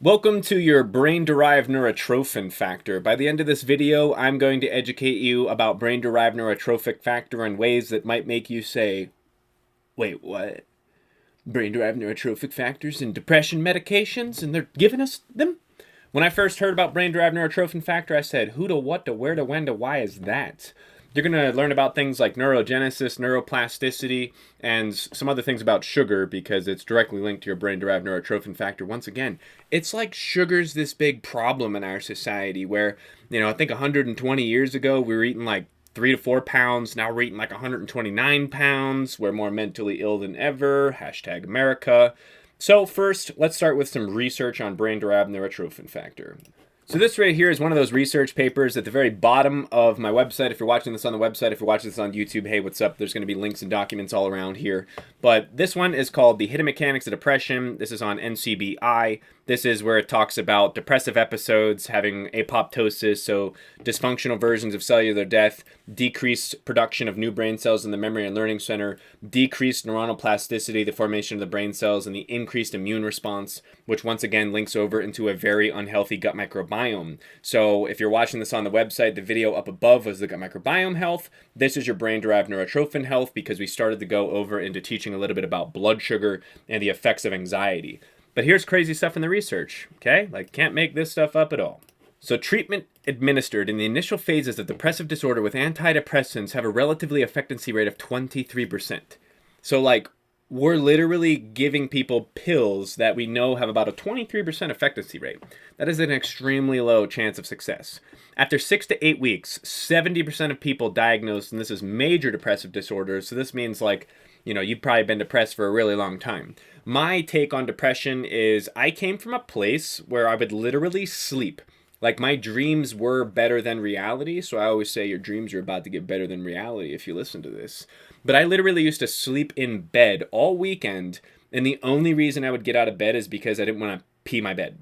Welcome to your brain-derived neurotrophin factor. By the end of this video, I'm going to educate you about brain-derived neurotrophic factor in ways that might make you say, wait, what? Brain-derived neurotrophic factors in depression medications, and they're giving us them? When I first heard about brain-derived neurotrophin factor, I said, who to what to where to when to why is that? You're going to learn about things like neurogenesis, neuroplasticity, and some other things about sugar because it's directly linked to your brain-derived neurotrophin factor. Once again, it's like sugar's this big problem in our society where, I think 120 years ago we were eating like 3 to 4 pounds. Now we're eating like 129 pounds. We're more mentally ill than ever. Hashtag America. So first, let's start with some research on brain-derived neurotrophin factor. So this right here is one of those research papers at the very bottom of my website. If you're watching this on the website, if you're watching this on YouTube, hey, what's up? There's going to be links and documents all around here. But this one is called The Hidden Mechanics of Depression. This is on NCBI. This is where it talks about depressive episodes, having apoptosis, so dysfunctional versions of cellular death, decreased production of new brain cells in the memory and learning center, decreased neuronal plasticity, the formation of the brain cells, and the increased immune response, which once again links over into a very unhealthy gut microbiome. So if you're watching this on the website, the video up above was the gut microbiome health. This is your brain-derived neurotrophin health because we started to go over into teaching a little bit about blood sugar and the effects of anxiety. But here's crazy stuff in the research, okay? Can't make this stuff up at all. So treatment administered in the initial phases of depressive disorder with antidepressants have a relatively effectiveness rate of 23%. So we're literally giving people pills that we know have about a 23% effectiveness rate. That is an extremely low chance of success. After 6 to 8 weeks, 70% of people diagnosed, and this is major depressive disorder, so this means you've probably been depressed for a really long time. My take on depression is I came from a place where I would literally sleep. My dreams were better than reality, so I always say your dreams are about to get better than reality if you listen to this. But I literally used to sleep in bed all weekend, and the only reason I would get out of bed is because I didn't want to pee my bed.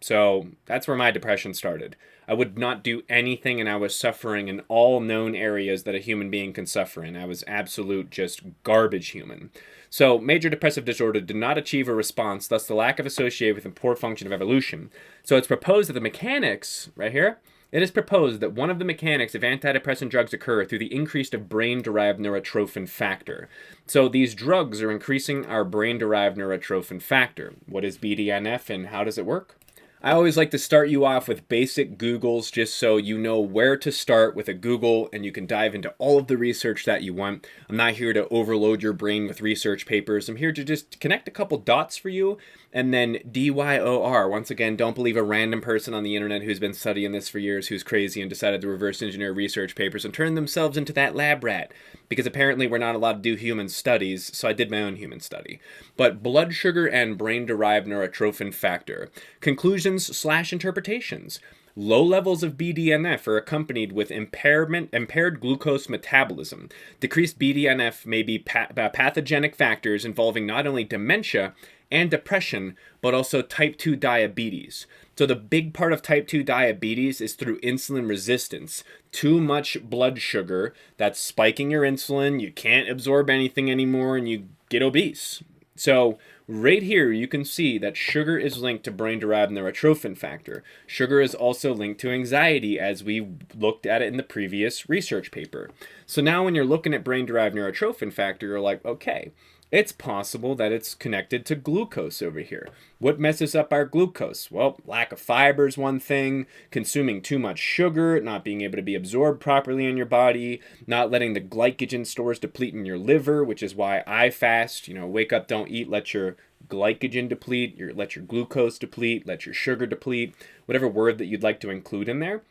So that's where my depression started. I would not do anything, and I was suffering in all known areas that a human being can suffer in. I was absolute just garbage human. So major depressive disorder did not achieve a response, thus the lack of associated with a poor function of evolution. So it's proposed that the mechanics, right here, it is proposed that one of the mechanics of antidepressant drugs occur through the increase of brain-derived neurotrophin factor. So these drugs are increasing our brain-derived neurotrophin factor. What is BDNF and how does it work? I always like to start you off with basic Googles just so you know where to start with a Google and you can dive into all of the research that you want. I'm not here to overload your brain with research papers. I'm here to just connect a couple dots for you. And then DYOR. Once again, don't believe a random person on the internet who's been studying this for years who's crazy and decided to reverse engineer research papers and turn themselves into that lab rat. Because apparently we're not allowed to do human studies, so I did my own human study. But blood sugar and brain-derived neurotrophin factor. Conclusions/interpretations. Low levels of BDNF are accompanied with impaired glucose metabolism. Decreased BDNF may be pathogenic factors involving not only dementia and depression, but also type 2 diabetes. So the big part of type 2 diabetes is through insulin resistance. Too much blood sugar, that's spiking your insulin, you can't absorb anything anymore, and you get obese. So right here, you can see that sugar is linked to brain-derived neurotrophin factor. Sugar is also linked to anxiety, as we looked at it in the previous research paper. So now when you're looking at brain-derived neurotrophin factor, you're like, okay, it's possible that it's connected to glucose over here. What messes up our glucose? Well, lack of fiber is one thing, consuming too much sugar, not being able to be absorbed properly in your body, not letting the glycogen stores deplete in your liver, which is why I fast. Wake up, don't eat, let your glycogen deplete, let your glucose deplete, let your sugar deplete, whatever word that you'd like to include in there.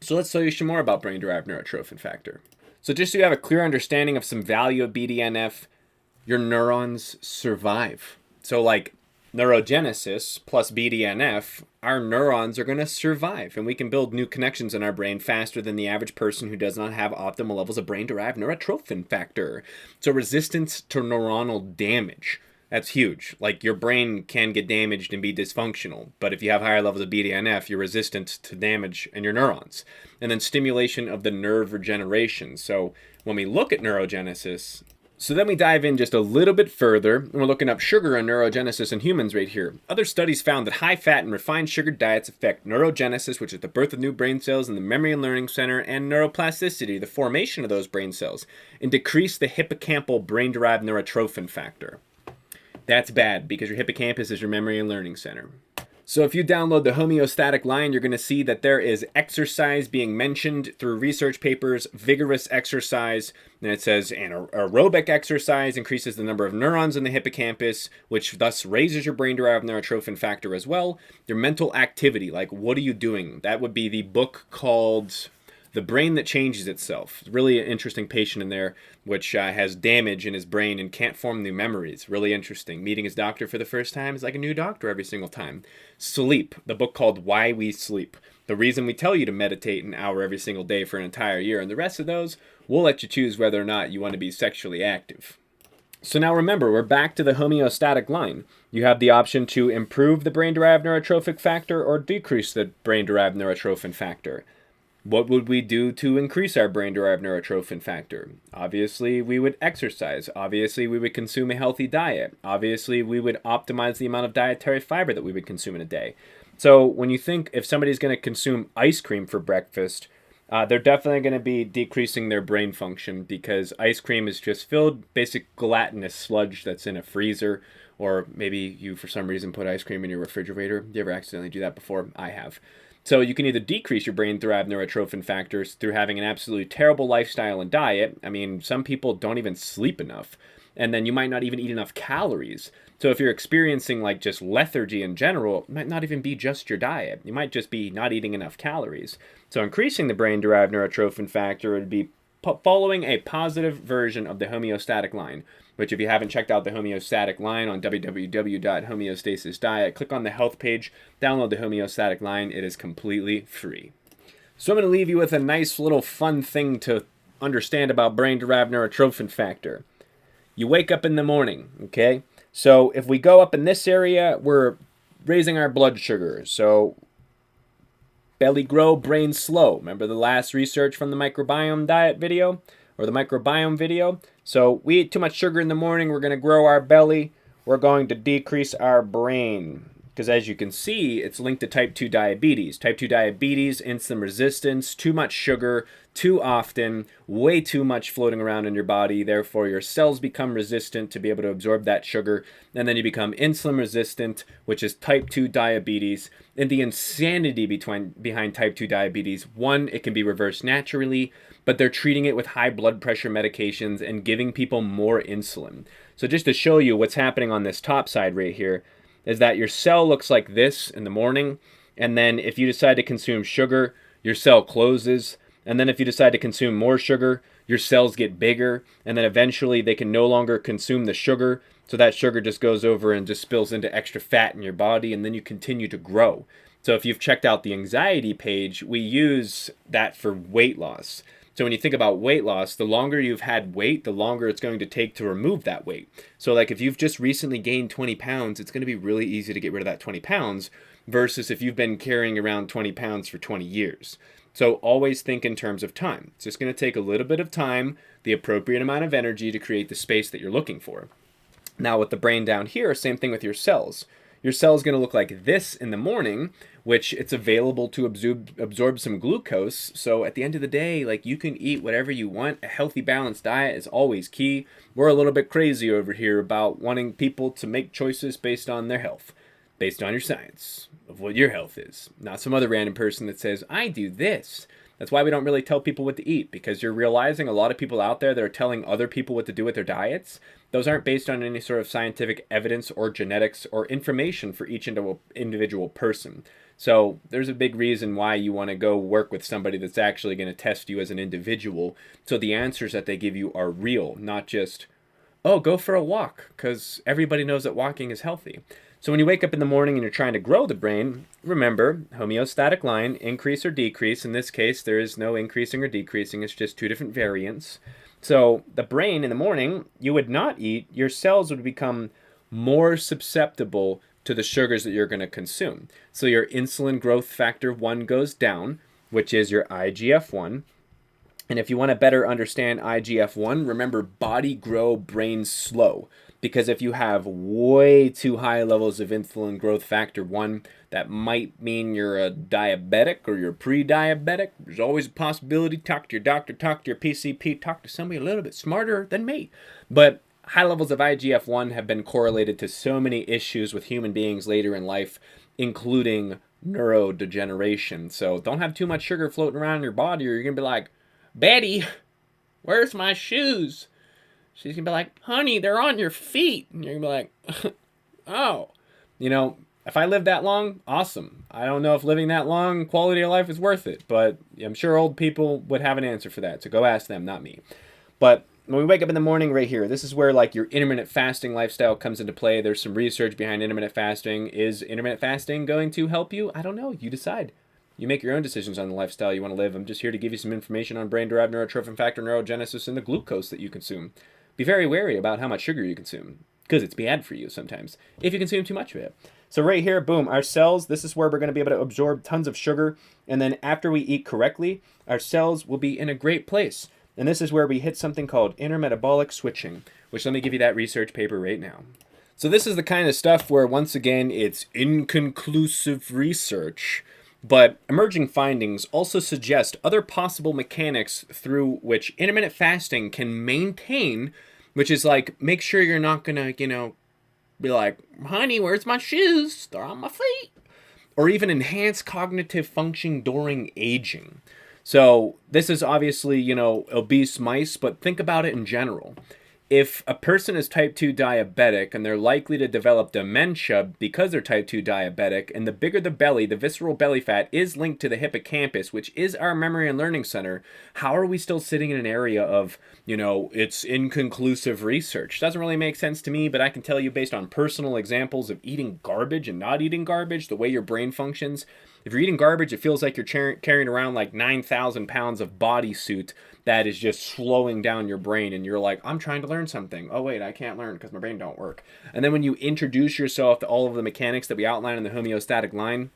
So let's tell you some more about brain-derived neurotrophin factor. So just so you have a clear understanding of some value of BDNF, your neurons survive. So neurogenesis plus BDNF, our neurons are going to survive and we can build new connections in our brain faster than the average person who does not have optimal levels of brain-derived neurotrophin factor. So resistance to neuronal damage. That's huge. Your brain can get damaged and be dysfunctional, but if you have higher levels of BDNF, you're resistant to damage in your neurons. And then stimulation of the nerve regeneration. So when we look at neurogenesis, So then we dive in just a little bit further, and we're looking up sugar and neurogenesis in humans right here. Other studies found that high fat and refined sugar diets affect neurogenesis, which is the birth of new brain cells in the memory and learning center, and neuroplasticity, the formation of those brain cells, and decrease the hippocampal brain-derived neurotrophin factor. That's bad, because your hippocampus is your memory and learning center. So if you download the Homeostatic Line, you're going to see that there is exercise being mentioned through research papers, vigorous exercise, and it says aerobic exercise increases the number of neurons in the hippocampus, which thus raises your brain-derived neurotrophin factor as well. Your mental activity, like what are you doing? That would be the book called The Brain That Changes Itself. Really an interesting patient in there, which has damage in his brain and can't form new memories. Really interesting. Meeting his doctor for the first time is like a new doctor every single time. Sleep. The book called Why We Sleep. The reason we tell you to meditate an hour every single day for an entire year. And the rest of those, we'll let you choose whether or not you want to be sexually active. So now remember, we're back to the homeostatic line. You have the option to improve the brain-derived neurotrophic factor or decrease the brain-derived neurotrophin factor. What would we do to increase our brain-derived neurotrophin factor? Obviously, we would exercise. Obviously, we would consume a healthy diet. Obviously, we would optimize the amount of dietary fiber that we would consume in a day. So when you think if somebody's going to consume ice cream for breakfast, they're definitely going to be decreasing their brain function because ice cream is just filled basic gelatinous sludge that's in a freezer. Or maybe you, for some reason, put ice cream in your refrigerator. You ever accidentally do that before? I have. So you can either decrease your brain-derived neurotrophin factors through having an absolutely terrible lifestyle and diet. I mean, some people don't even sleep enough. And then you might not even eat enough calories. So if you're experiencing like just lethargy in general, it might not even be just your diet. You might just be not eating enough calories. So increasing the brain-derived neurotrophin factor would be following a positive version of the homeostatic line, which if you haven't checked out the homeostatic line on www.homeostasis.diet, click on the health page, download the homeostatic line. It is completely free. So I'm going to leave you with a nice little fun thing to understand about brain-derived neurotrophin factor. You wake up in the morning, okay? So if we go up in this area, we're raising our blood sugar. So belly grow, brain slow. Remember the last research from the microbiome diet video or the microbiome video? So we eat too much sugar in the morning, we're going to grow our belly, we're going to decrease our brain. Because as you can see, it's linked to type 2 diabetes. Type 2 diabetes, insulin resistance, too much sugar, too often, way too much floating around in your body. Therefore, your cells become resistant to be able to absorb that sugar. And then you become insulin resistant, which is type 2 diabetes. And the insanity behind type 2 diabetes, one, it can be reversed naturally, but they're treating it with high blood pressure medications and giving people more insulin. So just to show you what's happening on this top side right here, is that your cell looks like this in the morning, and then if you decide to consume sugar, your cell closes, and then if you decide to consume more sugar, your cells get bigger, and then eventually they can no longer consume the sugar, so that sugar just goes over and just spills into extra fat in your body, and then you continue to grow. So if you've checked out the anxiety page, we use that for weight loss. So when you think about weight loss, the longer you've had weight, the longer it's going to take to remove that weight. So like if you've just recently gained 20 pounds, it's going to be really easy to get rid of that 20 pounds versus if you've been carrying around 20 pounds for 20 years. So always think in terms of time. It's just going to take a little bit of time, the appropriate amount of energy to create the space that you're looking for. Now with the brain down here, same thing with your cells. Your cell is going to look like this in the morning, which it's available to absorb some glucose. So at the end of the day, like you can eat whatever you want. A healthy, balanced diet is always key. We're a little bit crazy over here about wanting people to make choices based on their health, based on your science of what your health is. Not some other random person that says, I do this. That's why we don't really tell people what to eat, because you're realizing a lot of people out there that are telling other people what to do with their diets, those aren't based on any sort of scientific evidence or genetics or information for each individual person. So there's a big reason why you want to go work with somebody that's actually going to test you as an individual, so the answers that they give you are real, not just, oh, go for a walk, because everybody knows that walking is healthy. So when you wake up in the morning and you're trying to grow the brain, remember, homeostatic line, increase or decrease. In this case, there is no increasing or decreasing. It's just two different variants. So the brain in the morning, you would not eat. Your cells would become more susceptible to the sugars that you're going to consume. So your insulin growth factor 1 goes down, which is your IGF-1. And if you want to better understand IGF-1, remember body grow, brain slow. Because if you have way too high levels of insulin growth factor 1, that might mean you're a diabetic or you're pre-diabetic. There's always a possibility. Talk to your doctor, talk to your PCP, talk to somebody a little bit smarter than me. But high levels of IGF-1 have been correlated to so many issues with human beings later in life, including neurodegeneration. So don't have too much sugar floating around in your body or you're going to be like, Betty, where's my shoes? She's gonna be like, honey, they're on your feet. And you're gonna be like, oh. You know, if I live that long, awesome. I don't know if living that long, quality of life is worth it, but I'm sure old people would have an answer for that. So go ask them, not me. But when we wake up in the morning right here, this is where like your intermittent fasting lifestyle comes into play. There's some research behind intermittent fasting. Is intermittent fasting going to help you? I don't know. You decide. You make your own decisions on the lifestyle you want to live. I'm just here to give you some information on brain-derived neurotrophin factor, neurogenesis, and the glucose that you consume. Be very wary about how much sugar you consume, because it's bad for you sometimes, if you consume too much of it. So right here, boom, our cells, this is where we're going to be able to absorb tons of sugar, and then after we eat correctly, our cells will be in a great place. And this is where we hit something called intermetabolic switching, which let me give you that research paper right now. So this is the kind of stuff where, once again, it's inconclusive research, but emerging findings also suggest other possible mechanics through which intermittent fasting can maintain, which is like, make sure you're not gonna, be like, honey, where's my shoes? They're on my feet. Or even enhance cognitive function during aging. So this is obviously, obese mice, but think about it in general. If a person is type 2 diabetic and they're likely to develop dementia because they're type 2 diabetic, and the bigger the belly, the visceral belly fat is linked to the hippocampus, which is our memory and learning center, how are we still sitting in an area of, it's inconclusive research? Doesn't really make sense to me, but I can tell you based on personal examples of eating garbage and not eating garbage, the way your brain functions. If you're eating garbage, it feels like you're carrying around like 9,000 pounds of bodysuit that is just slowing down your brain, and you're like, I'm trying to learn something. Oh wait, I can't learn because my brain don't work. And then when you introduce yourself to all of the mechanics that we outline in the homeostatic line,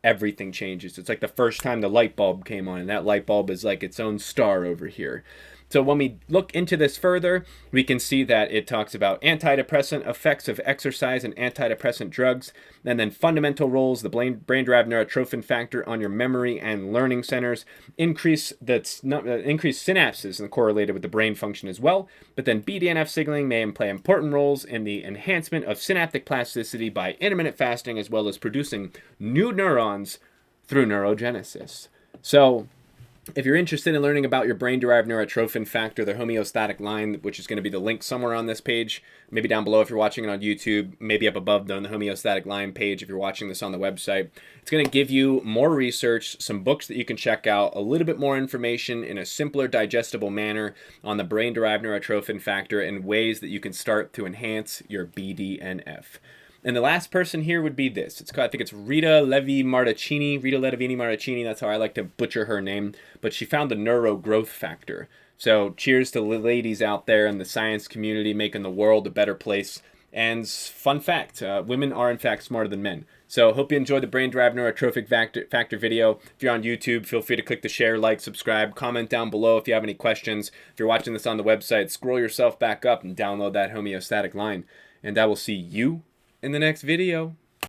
everything changes. It's like the first time the light bulb came on, and that light bulb is like its own star over here. So when we look into this further, we can see that it talks about antidepressant effects of exercise and antidepressant drugs, and then fundamental roles, the brain-derived neurotrophin factor on your memory and learning centers, increase synapses and correlated with the brain function as well, but then BDNF signaling may play important roles in the enhancement of synaptic plasticity by intermittent fasting, as well as producing new neurons through neurogenesis. So if you're interested in learning about your brain-derived neurotrophin factor, the homeostatic line, which is going to be the link somewhere on this page, maybe down below if you're watching it on YouTube, maybe up above on the homeostatic line page if you're watching this on the website. It's going to give you more research, some books that you can check out, a little bit more information in a simpler, digestible manner on the brain-derived neurotrophin factor and ways that you can start to enhance your BDNF. And the last person here would be this. I think it's Rita Levi-Martocchini. Rita Levi-Martocchini, that's how I like to butcher her name. But she found the neuro growth factor. So cheers to the ladies out there in the science community making the world a better place. And fun fact, women are in fact smarter than men. So hope you enjoyed the brain-derived neurotrophic factor video. If you're on YouTube, feel free to click the share, like, subscribe, comment down below if you have any questions. If you're watching this on the website, scroll yourself back up and download that homeostatic line. And I will see you in the next video.